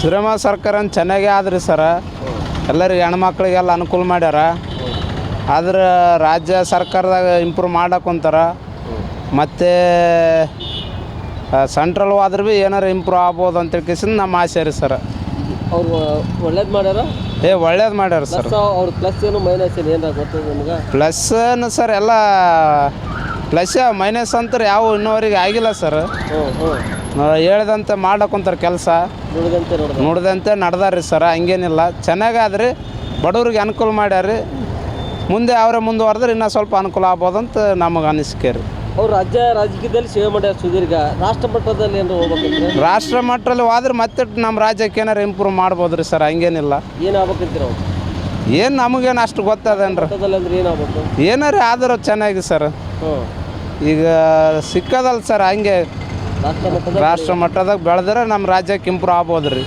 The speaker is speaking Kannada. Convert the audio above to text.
ಸಿದ್ದರಾಮಯ್ಯ ಸರ್ಕಾರ ಚೆನ್ನಾಗೇ ಆದ್ರಿ ಸರ. ಎಲ್ಲರಿಗೆ ಹೆಣ್ಮಕ್ಳಿಗೆಲ್ಲ ಅನುಕೂಲ ಮಾಡ್ಯಾರ. ಆದ್ರೆ ರಾಜ್ಯ ಸರ್ಕಾರದಾಗ ಇಂಪ್ರೂವ್ ಮಾಡಕೊಂತಾರ. ಮತ್ತು ಸೆಂಟ್ರಲ್ ಹೋದ್ರೆ ಭೀ ಏನಾರು ಇಂಪ್ರೂವ್ ಆಗ್ಬೋದು ಅಂತ ಕೇಸಿಂದ ನಮ್ಮ ಆಸೆ ರೀ ಸರ. ಅವ್ರು ಒಳ್ಳೇದು ಮಾಡ್ಯಾರ. ಒಳ್ಳೇದು ಮಾಡ್ಯಾರ ಸರ್. ಅವ್ರ ಪ್ಲಸ್ ಏನು ಮೈನಸ್ ಏನು ಏನಾರು ಗೊತ್ತದ ನಿಮ್ಗೆ? ಪ್ಲಸ್ನು ಸರ್ ಎಲ್ಲ ಪ್ಲಸ್ ಮೈನಸ್ ಅಂತಾರೆ ಯಾವ ಇನ್ನೂವರೆಗೆ ಆಗಿಲ್ಲ ಸರ್. ಹೇಳ್ದಂತೆ ಮಾಡಕೊಂತಾರೆ ಕೆಲಸ, ನೋಡಿದಂತೆ ನಡ್ದಾರ್ರಿ ಸರ್. ಹಂಗೇನಿಲ್ಲ, ಚೆನ್ನಾಗಾದ್ರಿ. ಬಡವ್ರಿಗೆ ಅನುಕೂಲ ಮಾಡ್ಯಾರ್ರಿ. ಮುಂದೆ ಅವರೇ ಮುಂದುವರೆದ್ರೆ ಇನ್ನೂ ಸ್ವಲ್ಪ ಅನುಕೂಲ ಆಗ್ಬೋದಂತ ನಮಗೆ ಅನಿಸಿಕೆ ರೀ. ಅವ್ರು ರಾಜಕೀಯದಲ್ಲಿ ಸೇವೆ ಮಾಡ್ಯಾರ ಸುದೀರ್ಘ. ರಾಷ್ಟ್ರ ಮಟ್ಟದಲ್ಲಿ ಏನಾರು ಹೋಗ್ಬೇಕಂದ್ರೆ? ರಾಷ್ಟ್ರ ಮಟ್ಟದಲ್ಲಿ ಹೋದ್ರೆ ಮತ್ತೆ ನಮ್ಮ ರಾಜ್ಯಕ್ಕೆ ಏನಾರು ಇಂಪ್ರೂವ್ ಮಾಡ್ಬೋದು ರೀ ಸರ್. ಹಂಗೇನಿಲ್ಲ. ಏನಾಗ್ಬೇಕಂತೀರ ಅವ್ರು? ಏನು ನಮಗೇನು ಅಷ್ಟು ಗೊತ್ತದೇನ್ರಿ. ಅಂದ್ರೆ ಏನಾಗಬೇಕು? ಏನಾರು ಆದರೂ ಚೆನ್ನಾಗಿ ಸರ್. ಈಗ ಸಿಕ್ಕದಲ್ಲ ಸರ್. ಹಂಗೆ ರಾಷ್ಟ್ರ ಮಟ್ಟದಾಗ ಬೆಳೆದ್ರೆ ನಮ್ಮ ರಾಜ್ಯಕ್ಕೆ ಇಂಪ್ರೂವ್ ಆಗ್ಬೋದು ರೀ.